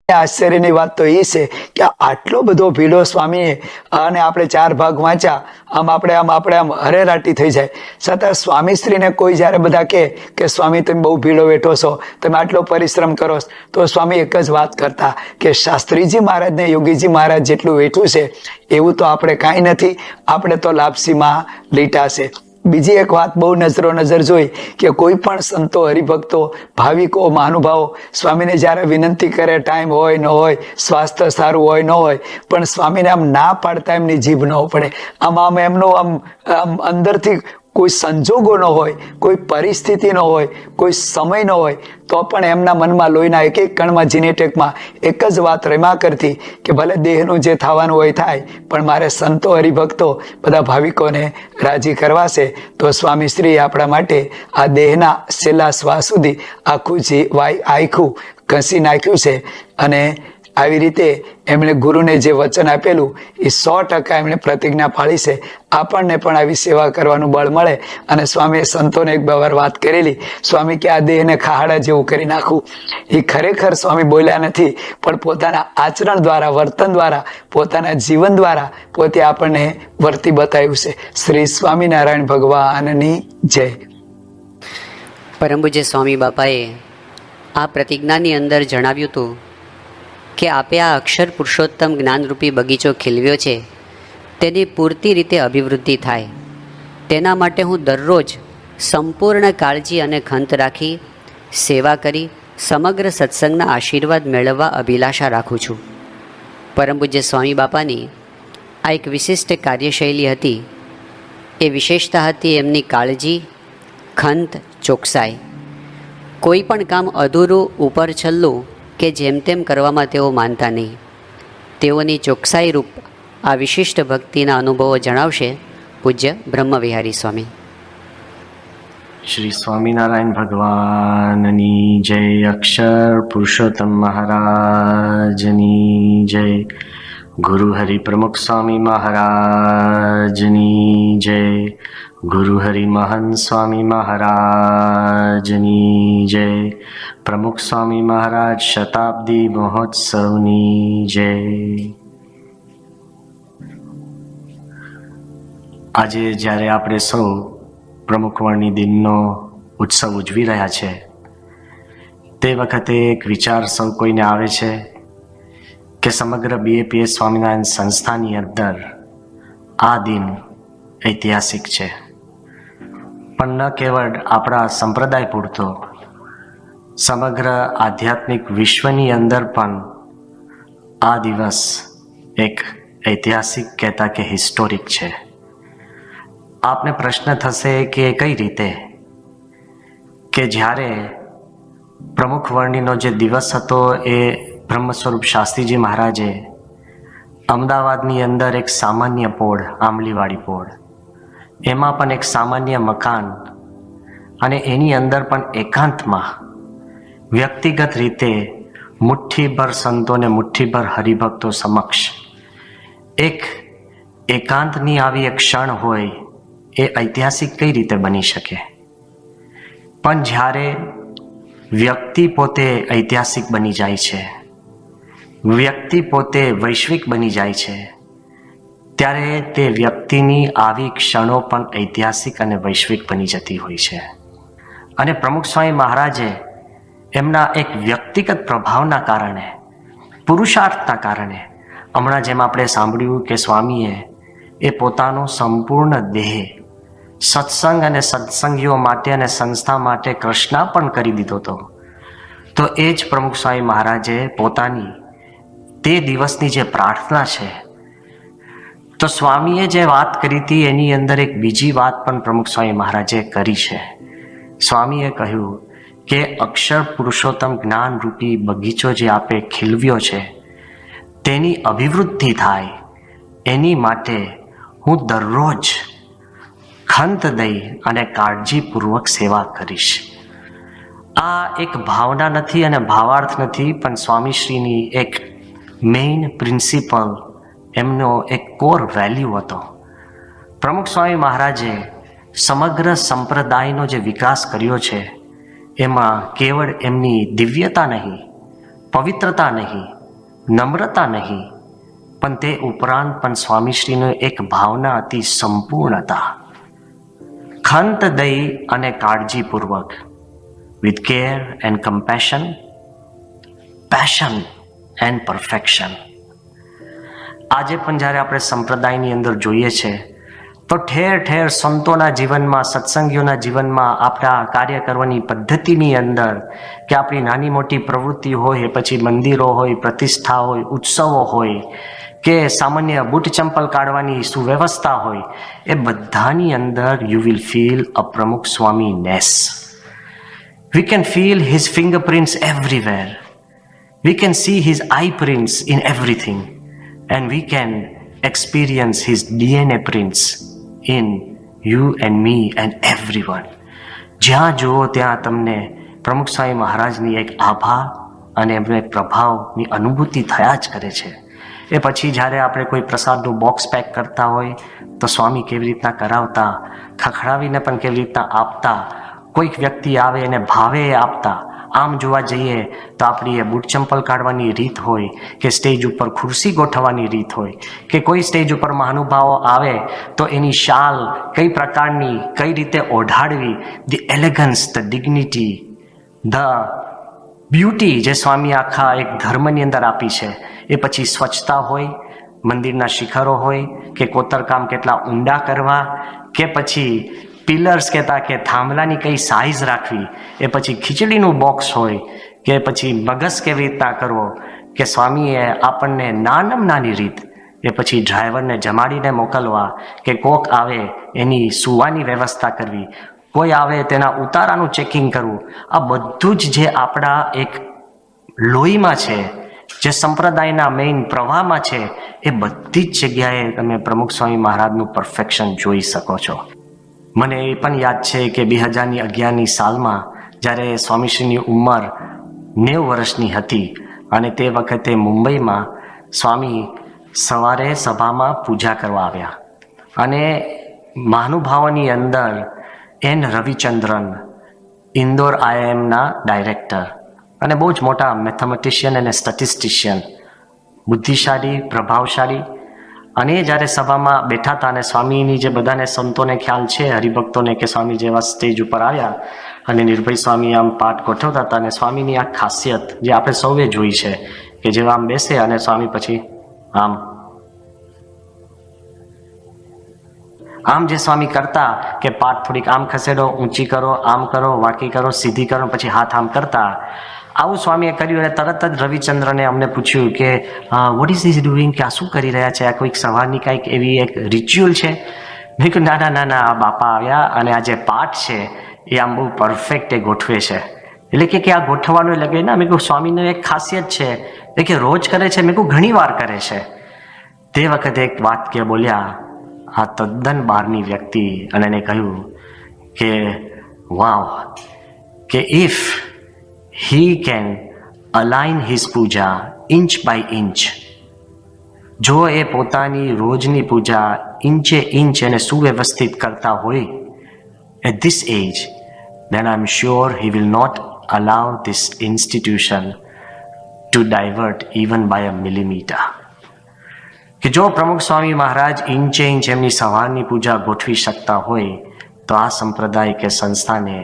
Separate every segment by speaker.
Speaker 1: આશ્ચર્યની વાત તો એ છે કે આટલો બધો ભીડો સ્વામીએ, અને આપણે 4 ભાગ વાંચ્યા, આપણે આમ હરેરાટી થઈ જાય. છતાં સ્વામીશ્રીને કોઈ જ્યારે બધા કે સ્વામી તમે બહુ ભીડો બેઠો છો, તમે આટલો પરિશ્રમ કરો, તો સ્વામી એક જ વાત કરતા કે શાસ્ત્રીજી મહારાજ ને યોગીજી મહારાજ જેટલું વેઠું છે એવું તો આપણે કાંઈ નથી, આપણે તો લાપસીમાં લીટા છે. બીજી એક વાત બહુ નજર જોઈ કે કોઈ પણ સંતો, હરિભક્તો, ભાવિકો, મહાનુભાવો સ્વામીને જ્યારે વિનંતી કરે, ટાઈમ હોય ન હોય, સ્વાસ્થ્ય સારું હોય ન હોય, પણ સ્વામીને આમ ના પાડતા એમની જીભ ન પડે. આમ એમનો આમ અંદરથી કોઈ સંજોગો ન હોય, કોઈ પરિસ્થિતિ ન હોય, કોઈ સમય ન હોય, તો પણ એમના મનમાં લોહીના એક એક કણમાં, જીનેટિકમાં એક જ વાત રમ્યા કરતી કે ભલે દેહનું જે થવાનું હોય થાય, પણ મારે સંતો, હરિભક્તો, બધા ભાવિકોને રાજી કરવા છે. તો સ્વામીશ્રીએ આપણા માટે આ દેહના છેલ્લા શ્વાસ સુધી આખું આખું ઘસી નાખ્યું છે. અને આવી રીતે એમણે ગુરુને જે વચન આપેલું એ 100% એમણે પ્રતિજ્ઞા પાળી છે. આપણને પણ આવી સેવા કરવાનું બળ મળે. અને સ્વામીએ સંતોને એક વાર વાત કરેલી, સ્વામી કે આ દેહને ખાડા જેવું કરી નાખવું, એ ખરેખર સ્વામી બોલ્યા નથી, પણ પોતાના આચરણ દ્વારા, વર્તન દ્વારા, પોતાના જીવન દ્વારા પોતે આપણને વર્તી બતાવ્યું છે. શ્રી સ્વામિનારાયણ ભગવાનની જય.
Speaker 2: પરમ પૂજ્ય સ્વામી બાપાએ આ પ્રતિજ્ઞાની અંદર જણાવ્યું હતું કે આપે આ અક્ષર પુરુષોત્તમ જ્ઞાનરૂપી બગીચો ખીલવ્યો છે, તેની પૂરતી રીતે અભિવૃદ્ધિ થાય તેના માટે હું દરરોજ સંપૂર્ણ કાળજી અને ખંત રાખી સેવા કરી સમગ્ર સત્સંગના આશીર્વાદ મેળવવા અભિલાષા રાખું છું. પરમ પૂજ્ય સ્વામી બાપાની આ એક વિશિષ્ટ કાર્યશૈલી હતી. એ વિશેષતા હતી એમની કાળજી, ખંત, ચોકસાઈ. કોઈ પણ કામ અધૂરું, ઉપર છલ્લું કે જેમ તેમ કરવામાં તેઓ માનતા નહીં. તેઓની ચોકસાઈ રૂપ આ વિશિષ્ટ ભક્તિના અનુભવો જણાવશે પૂજ્ય બ્રહ્મવિહારી સ્વામી.
Speaker 3: શ્રી સ્વામિનારાયણ ભગવાનની જય. અક્ષર પુરુષોત્તમ મહારાજની જય. ગુરુ હરિ પ્રમુખ સ્વામી મહારાજની જય. ગુરુ હરિ મહંત સ્વામી મહારાજની જય. પ્રમુખ સ્વામી મહારાજ શતાબ્દી મહોત્સવની જય. આજે જ્યારે આપણે સૌ પ્રમુખવર્ણી દિનનો ઉત્સવ ઉજવી રહ્યા છે, તે વખતે એક વિચાર સૌ કોઈને આવે છે કે સમગ્ર BAPS સ્વામિનારાયણ સંસ્થાની અંદર આ દિન ઐતિહાસિક છે. પણ ન કેવળ આપણા સંપ્રદાય પૂરતો, સમગ્ર આધ્યાત્મિક વિશ્વની અંદર પણ આ દિવસ એક ઐતિહાસિક કહેતા કે હિસ્ટોરિક છે. આપને પ્રશ્ન થશે કે કઈ રીતે, કે જ્યારે પ્રમુખ વર્ણીનો જે દિવસ હતો એ બ્રહ્મ સ્વરૂપ શાસ્ત્રીજી મહારાજે અમદાવાદની અંદર એક સામાન્ય પોળ, આંબલીવાળી પોળ, એમાં પણ એક સામાન્ય મકાન, અને એની અંદર પણ એકાંતમાં વ્યક્તિગત રીતે મુઠ્ઠીભર સંતોને, મુઠ્ઠીભર હરિભક્તો સમક્ષ એક એકાંતની આવી એક ક્ષણ હોય, એ ઐતિહાસિક કઈ રીતે બની શકે? પણ જ્યારે વ્યક્તિ પોતે ઐતિહાસિક બની જાય છે, વ્યક્તિ પોતે વૈશ્વિક બની જાય છે, ત્યારે તે વ્યક્તિની આવી ક્ષણો પણ ઐતિહાસિક અને વૈશ્વિક બની જતી હોય છે. અને પ્રમુખ સ્વામી મહારાજે એમના એક વ્યક્તિગત પ્રભાવના કારણે, પુરુષાર્થના કારણે, હમણાં જેમ આપણે સાંભળ્યું કે સ્વામીએ એ પોતાનો સંપૂર્ણ દેહ સત્સંગ અને સત્સંગીઓ માટે અને સંસ્થા માટે કૃષ્ણાર્પણ કરી દીધો હતો. તો એ જ પ્રમુખ સ્વામી મહારાજે પોતાની તે દિવસની જે પ્રાર્થના છે, તો સ્વામીએ જે વાત કરી હતી એની અંદર એક બીજી વાત પણ પ્રમુખ સ્વામી મહારાજે કરી છે. સ્વામીએ કહ્યું કે અક્ષર પુરુષોત્તમ જ્ઞાન રૂપી બગીચો જે આપે ખીલવ્યો છે, તેની અભિવૃદ્ધિ થાય એની માટે હું દરરોજ ખંત દઈ અને કાળજીપૂર્વક સેવા કરીશ. આ એક ભાવના નથી અને ભાવાર્થ નથી, પણ સ્વામીશ્રીની એક મેઇન પ્રિન્સિપલ, એમનો એક કોર વેલ્યુ હતો. પ્રમુખ સ્વામી મહારાજે સમગ્ર સંપ્રદાયનો જે વિકાસ કર્યો છે, એમાં કેવળ એમની દિવ્યતા નહીં, પવિત્રતા નહીં, નમ્રતા નહીં, પણ તે ઉપરાંત પણ સ્વામીશ્રીનો એક ભાવના હતી સંપૂર્ણતા, ખંત દઈ અને કાળજીપૂર્વક, with care and compassion, passion and perfection. આજે પણ જ્યારે આપણે સંપ્રદાયની અંદર જોઈએ છે તો ઠેર ઠેર સંતોના જીવનમાં, સત્સંગીઓના જીવનમાં, આપણા કાર્ય કરવાની પદ્ધતિની અંદર કે આપણી નાની મોટી પ્રવૃત્તિ હોય, પછી મંદિરો હોય, પ્રતિષ્ઠા હોય, ઉત્સવો હોય કે સામાન્ય બૂટ ચંપલ કાઢવાની સુવ્યવસ્થા હોય, એ બધાની અંદર યુ વિલ ફીલ અ પ્રમુખ સ્વામીનેસ. We can feel his fingerprints everywhere. We can see his eye prints in everything. And we can experience his DNA prints in you and me and everyone. જ્યાં જુઓ ત્યાં તમને પ્રમુખ સ્વામી મહારાજની એક આભા અને એમને પ્રભાવની અનુભૂતિ થયા જ કરે છે. એ પછી જ્યારે આપણે કોઈ પ્રસાદનું બોક્સ પેક કરતા હોય તો સ્વામી કેવી રીતના કરાવતા, ખખડાવીને પણ કેવી રીતના આપતા, કોઈક વ્યક્તિ આવે એને ભાવે આપતા. આમ જોવા જઈએ તો આપણી એ બૂટ ચંપલ કાઢવાની રીત હોય કે સ્ટેજ ઉપર ખુરશી ગોઠવવાની રીત હોય કે કોઈ સ્ટેજ ઉપર મહાનુભાવો આવે તો એની શાલ કઈ પ્રકારની, કઈ રીતે ઓઢાડવી, the elegance, the dignity, the beauty જે સ્વામી આખા એક ધર્મની અંદર આપી છે. એ પછી સ્વચ્છતા હોય, મંદિરના શિખરો હોય કે કોતરકામ કેટલા ઊંડા કરવા, કે પછી પિલર્સ કહેતા કે થાંભલાની કઈ સાઇઝ રાખવી, એ પછી ખીચડીનું બોક્સ હોય કે પછી મગસ કેવી રીતના કરવો, કે સ્વામીએ આપણને નાનામાં નાની રીત, એ પછી ડ્રાઈવરને જમાડીને મોકલવા, કે કોક આવે એની સુવાની વ્યવસ્થા કરવી, કોઈ આવે તેના ઉતારાનું ચેકિંગ કરવું. આ બધું જ જે આપણા એક લોહીમાં છે, જે સંપ્રદાયના મેઇન પ્રવાહમાં છે, એ બધી જ જગ્યાએ તમે પ્રમુખ સ્વામી મહારાજનું પરફેક્શન જોઈ શકો છો. મને એ પણ યાદ છે કે 2011ની સાલમાં જ્યારે સ્વામીશ્રીની ઉંમર 90 વર્ષની હતી અને તે વખતે મુંબઈમાં સ્વામી સવારે સભામાં પૂજા કરવા આવ્યા અને મહાનુભાવોની અંદર એન રવિચંદ્રન, ઇન્દોર IIMના ડાયરેક્ટર અને બહુ જ મોટા મેથેમેટિશિયન અને સ્ટેટિસ્ટિશિયન, બુદ્ધિશાળી, પ્રભાવશાળી, અને જ્યારે સભામાં બેઠા હતા અને સ્વામીની જે બધાને સંતોને ખ્યાલ છે, હરિભક્તોને, કે સ્વામી જેવા સ્ટેજ ઉપર આવ્યા અને નિર્ભય સ્વામી આમ પાઠ ગોઠવતા હતા અને સ્વામીની આ ખાસિયત જે આપણે સૌએ જોઈ છે કે જેવા આમ બેસે અને સ્વામી પછી આમ જે સ્વામી કરતા કે પાઠ થોડીક આમ ખસેડો, ઊંચી કરો, આમ કરો, વાંકી કરો, સીધી કરો, પછી હાથ આમ કરતા. આવું સ્વામીએ કર્યું અને તરત જ રવિચંદ્રને અમને પૂછ્યું કે વોટ ઇઝ ધીસ ડુઇંગ, કે આ શું કરી રહ્યા છે, આ કોઈક સવારની કાંઈક એવી એક રિચ્યુઅલ છે? મેં કહ્યું ના ના ના, આ બાપા આવ્યા અને આ જે પાઠ છે એ આમ બહુ પરફેક્ટ એ ગોઠવે છે. એટલે કે આ ગોઠવવાનું લગે ના. મેં કહ્યું સ્વામીનો એક ખાસિયત છે એ કે રોજ કરે છે. મેં કહ્યું ઘણી વાર કરે છે. તે વખતે એક વાત કે બોલ્યા આ તદ્દન બહારની વ્યક્તિ, અને એને કહ્યું કે વાવ, કે if he can align his puja inch by inch, જો એ પોતાની રોજની પૂજા ઇંચે ઇંચ એને સુવ્યવસ્થિત કરતા હોય at this age, then I'm sure he will not allow this institution to divert even by a millimeter. કે જો પ્રમુખ સ્વામી મહારાજ ઇંચે ઇંચ એમની સવારની પૂજા ગોઠવી શકતા હોય તો આ સંપ્રદાય કે સંસ્થાને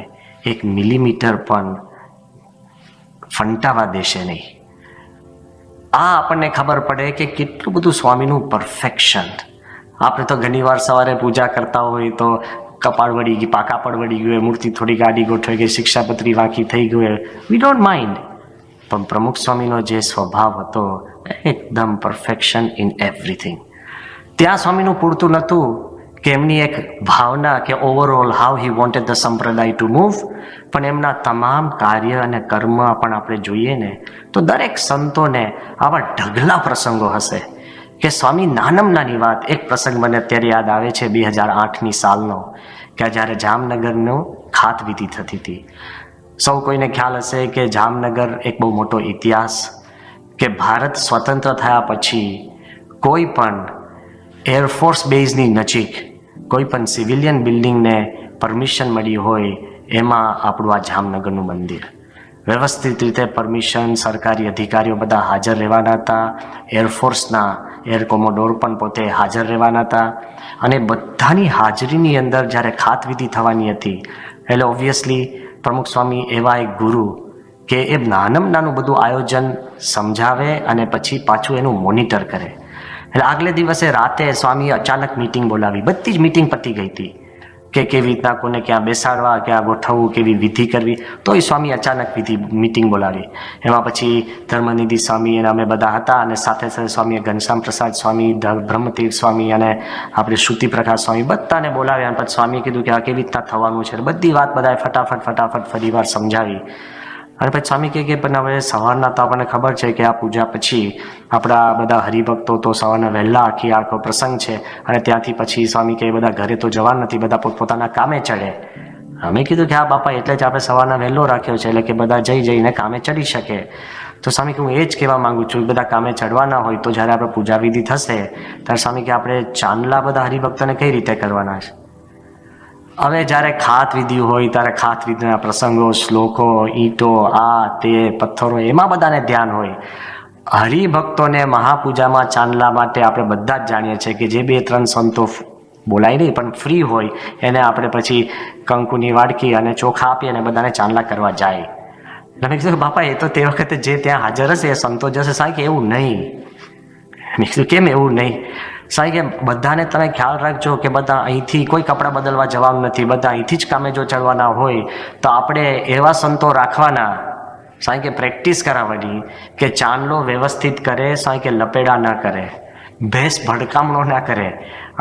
Speaker 3: એક મિલીમીટર પણ ફંટાવા દેશે નહીં. આ આપણને ખબર પડે કે કેટલું બધું સ્વામીનું પરફેક્શન. આપણે તો ઘણીવાર સવારે પૂજા કરતા હોય તો કપાળ વળી ગઈ, પાકાપડ વળી ગયું, મૂર્તિ થોડી ગાડી ગોઠવાઈ ગઈ, શિક્ષાપત્રી વાંકી થઈ ગયું, વી ડોન્ટ માઇન્ડ. પણ પ્રમુખ સ્વામીનો જે સ્વભાવ હતો એકદમ પરફેક્શન ઇન એવરીથિંગ. ત્યાં સ્વામીનું પૂરતું નહોતું કે એમની એક ભાવના કે overall how he wanted the સંપ્રદાય ટુ મૂવ, પણ એમના તમામ કાર્ય અને કર્મ પણ આપણે જોઈએ ને તો દરેક સંતોને આવા ઢગલા પ્રસંગો હશે કે સ્વામી નાનામાં નાની વાત. એક પ્રસંગ મને અત્યારે યાદ આવે છે 2008ની સાલનો, કે જ્યારે જામનગરનો ખાતવિધિ થતી હતી. સૌ કોઈને ખ્યાલ હશે કે જામનગર એક બહુ મોટો ઇતિહાસ, કે ભારત સ્વતંત્ર થયા પછી કોઈ પણ એરફોર્સ બેઝની નજીક કોઈ પણ સિવિલિયન બિલ્ડિંગને પરમિશન મળી હોય એમાં આપણું આ જામનગરનું મંદિર. વ્યવસ્થિત રીતે પરમિશન, સરકારી અધિકારીઓ બધા હાજર રહેવાના હતા. એરફોર્સના એર કોમોડોર પણ પોતે હાજર રહેવાના હતા. અને બધાની હાજરીની અંદર જ્યારે ખાતવિધિ થવાની હતી એટલે ઓબ્વિયસલી પ્રમુખ સ્વામી એવા એક ગુરુ કે એ નાનામાં નાનું બધું આયોજન સમજાવે અને પછી પાછું એનું મોનિટર કરે. એટલે આગલે દિવસે રાતે સ્વામીએ અચાનક મિટિંગ બોલાવી. બધી જ મિટિંગ પતી ગઈ હતી કે કેવી રીતના કોને ક્યાં બેસાડવા, ક્યાં ગોઠવવું, કેવી વિધિ કરવી. તોય સ્વામી અચાનક મિટિંગ બોલાવી. એમાં પછી ધર્મનિધિ સ્વામી અને અમે બધા હતા અને સાથે સાથે સ્વામીએ ઘનશ્યામ પ્રસાદ સ્વામી, બ્રહ્મતીર્થ સ્વામી અને આપણે શ્રુતિ પ્રકાશ સ્વામી બધાને બોલાવ્યા. અને પછી સ્વામીએ કીધું કે આ કેવી રીતના થવાનું છે. બધી વાત બધાએ ફટાફટ ફરીવાર સમજાવી. અને પછી સ્વામી કહે પણ હવે સવારના તો આપણને ખબર છે કે આ પૂજા પછી આપણા બધા હરિભક્તો તો સવારના વહેલા આખો પ્રસંગ છે અને ત્યાંથી પછી સ્વામી કહે બધા ઘરે તો જવા નથી, બધા પોતપોતાના કામે ચડે. અમે કીધું કે હા બાપા, એટલે જ આપણે સવારના વહેલો રાખ્યો છે, એટલે કે બધા જઈને કામે ચડી શકે. તો સ્વામી કે હું એ જ કહેવા માંગુ છું, બધા કામે ચડવાના હોય તો જ્યારે આપણે પૂજા વિધિ થશે ત્યારે સ્વામી કે આપણે ચાંદલા બધા હરિભક્તોને કઈ રીતે કરવાના છે. હવે જ્યારે ખાત વિધિ હોય ત્યારે ખાત વિધિના પ્રસંગો, શ્લોકો, ઈંટો, આ તે પથ્થરો, એમાં બધાને ધ્યાન હોય. હરિભક્તોને મહાપૂજામાં ચાંદલા માટે આપણે બધા જ જાણીએ છીએ કે જે 2-3 સંતો બોલાય નહીં પણ ફ્રી હોય એને આપણે પછી કંકુની વાડકી અને ચોખા આપી અને બધાને ચાંદલા કરવા જાય. એટલે મેં કીધું બાપા એ તો તે વખતે જે ત્યાં હાજર હશે એ સંતો જશે. સાહેબ કે એવું નહીં. મેં કીધું કેમ એવું નહીં? સાહેબ કે બધાને તમે ખ્યાલ રાખજો કે બધા અહીંથી કોઈ કપડાં બદલવા જવાનું નથી, બધા અહીંથી જ કામે જો ચડવાના હોય તો આપણે એવા સંતો રાખવાના સાહેબ કે પ્રેક્ટિસ કરાવવાની કે ચાંદલો વ્યવસ્થિત કરે, સાહેબ કે લપેડા ના કરે, ભેંસ ભડકામણો ના કરે.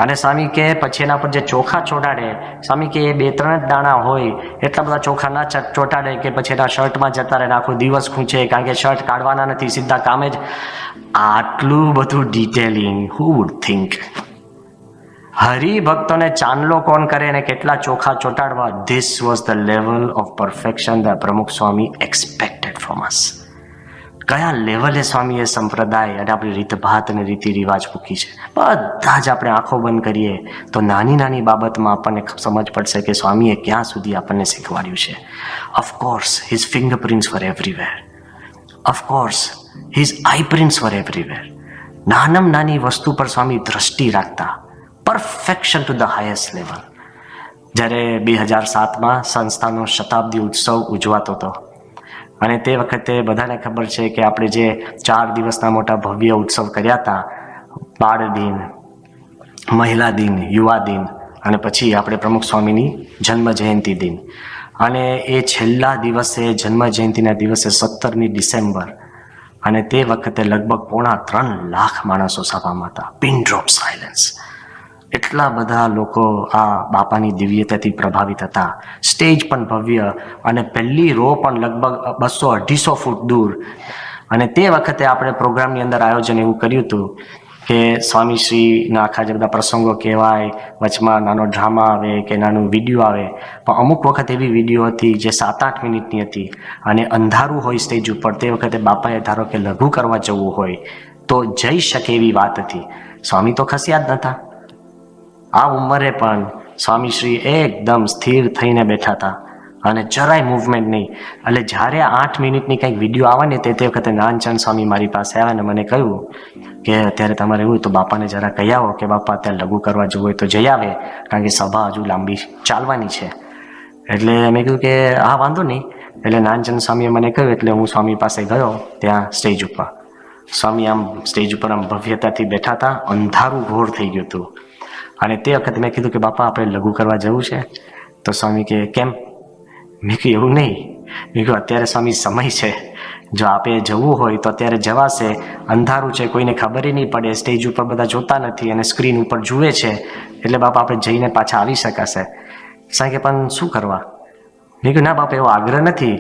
Speaker 3: અને સ્વામી કે પછી એના પર જે ચોખા ચોટાડે, સ્વામી કે એ 2-3 જ દાણા હોય એટલા બધા ચોખા ના ચોટાડે કે પછી એના શર્ટમાં જતા રહે, આખો દિવસ ખૂંચે, કારણ કે શર્ટ કાઢવાના નથી, સીધા કામે જ. આટલું બધું ડિટેલિંગ, હુ વુડ થિંક? હરિભક્તોને ચાંદલો કોણ કરે અને કેટલા ચોખા ચોટાડવા, this was the level of perfection the Pramukh Swami expected from અસ. કયા લેવલે સ્વામીએ સંપ્રદાય અને આપણી રીતભાત અને રીતિ રિવાજ મૂકી છે. બધા જ આપણે આંખો બંધ કરીએ તો નાની નાની બાબતમાં આપણને સમજ પડશે કે સ્વામીએ ક્યાં સુધી આપણને શીખવાડ્યું છે. Of course his fingerprints for everywhere. Of course his eyeprints for everywhere. નાનામાં નાની વસ્તુ પર સ્વામી દ્રષ્ટિ રાખતા. Perfection to the highest level. જ્યારે 2007માં સંસ્થાનો શતાબ્દી ઉત્સવ ઉજવાતો હતો અને તે વખતે બધાને ખબર છે કે આપણે જે 4 દિવસના મોટા ભવ્ય ઉત્સવ કર્યા હતા, બાળ દિન, મહિલા દિન, યુવા દિન અને પછી આપણે પ્રમુખ સ્વામીની જન્મ જયંતિ દિન. અને એ છેલ્લા દિવસે જન્મ જયંતિના દિવસે 17મી ડિસેમ્બર અને તે વખતે લગભગ 3.25 લાખ માણસો સભામાં હતા. Pin drop silence. એટલા બધા લોકો આ બાપાની દિવ્યતાથી પ્રભાવિત હતા. સ્ટેજ પણ ભવ્ય અને પહેલી રો પણ લગભગ 200-250 ફૂટ દૂર. અને તે વખતે આપણે પ્રોગ્રામની અંદર આયોજન એવું કર્યું હતું કે સ્વામીશ્રીના આખા જે બધા પ્રસંગો કહેવાય, વચમાં નાનો ડ્રામા આવે કે નાનું વિડીયો આવે, પણ અમુક વખત એવી વિડીયો હતી જે 7-8 મિનિટની હતી અને અંધારું હોય સ્ટેજ ઉપર. તે વખતે બાપાએ ધારો કે લઘુ કરવા જવું હોય તો જઈ શકે એવી વાત હતી. સ્વામી તો ખસ્યા જ નહોતા. આ ઉંમરે પણ સ્વામીશ્રી એકદમ સ્થિર થઈને બેઠા હતા અને જરાય મૂવમેન્ટ નહીં. એટલે જ્યારે 8 મિનિટની કંઈક વિડીયો આવે ને તે વખતે નાનચંદ સ્વામી મારી પાસે આવ્યા અને મને કહ્યું કે અત્યારે તમારે એવું તો બાપાને જરા કહી આવો કે બાપા અત્યારે લઘુ કરવા જવું હોય તો જઈ આવે, કારણ કે સભા હજુ લાંબી ચાલવાની છે. એટલે મેં કીધું કે હા વાંધો નહીં. એટલે નાનચંદ સ્વામીએ મને કહ્યું એટલે હું સ્વામી પાસે ગયો. ત્યાં સ્ટેજ ઉપર સ્વામી આમ સ્ટેજ ઉપર આમ ભવ્યતાથી બેઠા હતા. અંધારું ઘોર થઈ ગયું હતું. અને તે વખતે મેં કીધું કે બાપા આપણે લઘુ કરવા જવું છે. તો સ્વામી કે કેમ? મેં કહ્યું એવું નહીં. મેં કહ્યું અત્યારે સ્વામી સમય છે, જો આપે જવું હોય તો અત્યારે જવાશે. અંધારું છે, કોઈને ખબર નહીં પડે, સ્ટેજ ઉપર બધા જોતા નથી અને સ્ક્રીન ઉપર જુએ છે, એટલે બાપા આપણે જઈને પાછા આવી શકાશે. સાહેબ કે પણ શું કરવા? મેં કહ્યું ના બાપા એવો આગ્રહ નથી.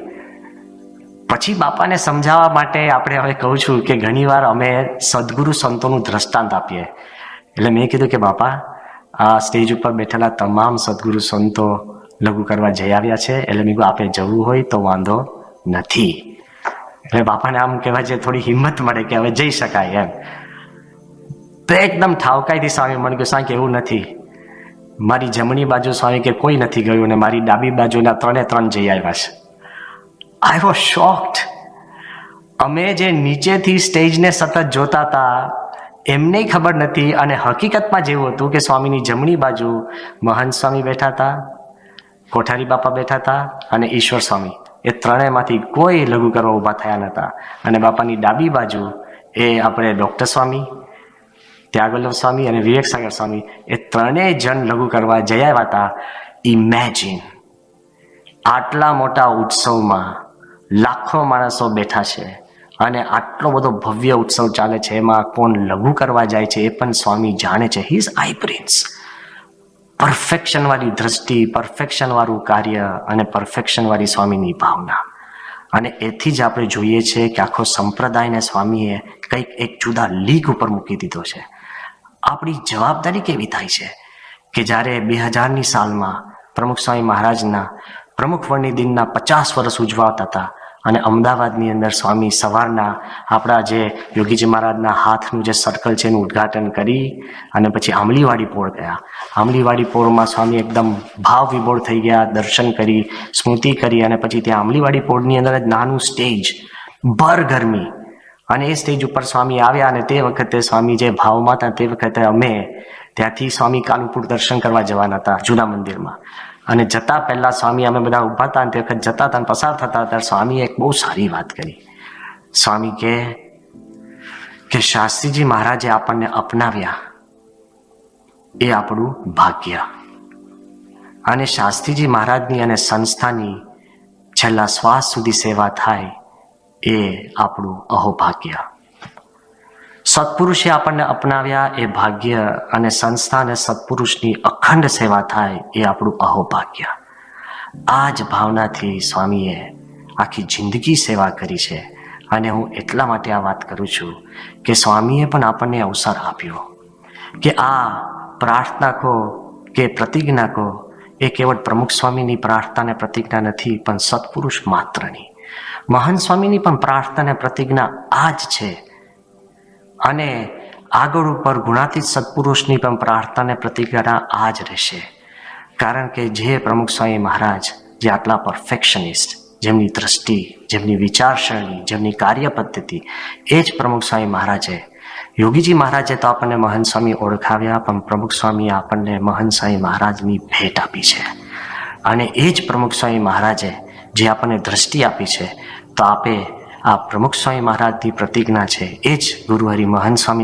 Speaker 3: પછી બાપાને સમજાવવા માટે આપણે હવે કહું છું કે ઘણીવાર અમે સદગુરુ સંતોનું દ્રષ્ટાંત આપીએ. એટલે મેં કીધું કે બાપા આ સ્ટેજ ઉપર બેઠેલા તમામ સદગુરુ સંતો લઘુ કરવા જઈ આવ્યા છે, એટલે મેં કહ્યું આપે જવું હોય તો વાંધો નથી. એટલે બાપાને આમ કહેવાય છે થોડી હિંમત મળે કે હવે જઈ શકાય એમ. તો એકદમ ઠાવકાઈથી સ્વામી મને કહ્યું સાહેબ એવું નથી. મારી જમણી બાજુ સ્વામી કે કોઈ નથી ગયું અને મારી ડાબી બાજુના 3 જઈ આવ્યા છે. I was shocked. અમે જે નીચેથી સ્ટેજને સતત જોતા હતા એમને ખબર નથી, અને હકીકતમાં જેવું હતું કે સ્વામીની જમણી બાજુ મહંત સ્વામી બેઠા હતા, કોઠારી બાપા બેઠા હતા અને ઈશ્વર સ્વામી. એ ત્રણેયમાંથી કોઈ લઘુ કરવા ઊભા થયા નહોતા. અને બાપાની ડાબી બાજુ એ આપણે ડૉક્ટર સ્વામી, ત્યાગવલ્લભ સ્વામી અને વિવેક સાગર સ્વામી, એ ત્રણેય જણ લઘુ કરવા જઈ આવ્યા હતા. ઇમેજિન, આટલા મોટા ઉત્સવમાં લાખો માણસો બેઠા છે અને આટલો બધો ભવ્ય ઉત્સવ ચાલે છે, એમાં કોણ લઘુ કરવા જાય છે એ પણ સ્વામી જાણે છે. He is I prince. Perfection વાળી દ્રષ્ટિ, પરફેક્શન વાળું કાર્ય અને પરફેક્શન વાળી સ્વામીની ભાવના. અને એથી જ આપણે જોઈએ છીએ કે આખો સંપ્રદાયને સ્વામીએ કંઈક એક જુદા લીગ ઉપર મૂકી દીધો છે. આપણી જવાબદારી કેવી થાય છે કે જ્યારે 2000ની સાલમાં પ્રમુખ સ્વામી મહારાજના પ્રમુખ વર્ણિ દિનના 50 વર્ષ ઉજવાતા હતા અને અમદાવાદની અંદર સ્વામી સવારના આપણા જે યોગીજી મહારાજના હાથનું જે સર્કલ છે એનું ઉદ્ઘાટન કરી અને પછી આંબલીવાડી પોળ ગયા. આંબલીવાડી પોળમાં સ્વામી એકદમ ભાવ વિભોર થઈ ગયા, દર્શન કરી, સ્મૃતિ કરી, અને પછી ત્યાં આંબલીવાડી પોળની અંદર જ નાનું સ્ટેજ, ભર ગરમી, અને એ સ્ટેજ ઉપર સ્વામી આવ્યા. અને તે વખતે સ્વામી જે ભાવમાં હતા તે વખતે અમે ત્યાંથી સ્વામી કાલુપુર દર્શન કરવા જવાના હતા જૂના મંદિરમાં. અને જતા પહેલા સ્વામી અમે બધા ઊભા હતા અને તે વખત જતા હતા અને પસાર થતા હતા. સ્વામીએ એક બહુ સારી વાત કરી. સ્વામી કે શાસ્ત્રીજી મહારાજે આપણને અપનાવ્યા એ આપણું ભાગ્ય, અને શાસ્ત્રીજી મહારાજની અને સંસ્થાની છેલ્લા શ્વાસ સુધી સેવા થાય એ આપણું અહોભાગ્ય. સત્પુરુષે આપણને અપનાવ્યા એ ભાગ્ય, અને સંસ્થા અને સત્પુરુષની અખંડ સેવા થાય એ આપણું અહોભાગ્ય. આ જ ભાવનાથી સ્વામીએ આખી જિંદગી સેવા કરી છે. અને હું એટલા માટે આ વાત કરું છું કે સ્વામીએ પણ આપણને અવસર આપ્યો કે આ પ્રાર્થના કહો કે પ્રતિજ્ઞા કહો એ કેવળ પ્રમુખ સ્વામીની પ્રાર્થના અને પ્રતિજ્ઞા નથી, પણ સત્પુરુષ માત્રની. મહંત સ્વામીની પણ પ્રાર્થના અને પ્રતિજ્ઞા આ જ છે. અને આગળ ઉપર ગુણાતીત સત્પુરુષની પણ પ્રાર્થના અને પ્રતિજ્ઞા આ જ રહેશે. કારણ કે જે પ્રમુખ સ્વામી મહારાજ જે આટલા પરફેક્શનિસ્ટ, જેમની દ્રષ્ટિ, જેમની વિચારસરણી, જેમની કાર્ય પદ્ધતિ, એ જ પ્રમુખ સ્વામી મહારાજે, યોગીજી મહારાજે તો આપણને મહંત સ્વામી ઓળખાવ્યા, પણ પ્રમુખ સ્વામીએ આપણને મહંત સ્વામી મહારાજની ભેટ આપી છે. અને એ જ પ્રમુખ સ્વામી મહારાજે જે આપણને દ્રષ્ટિ આપી છે, તો આપે આ પ્રમુખ સ્વામી મહારાજની પ્રતિજ્ઞા છે એ જ ગુરુ હરિ મહંત સ્વામીની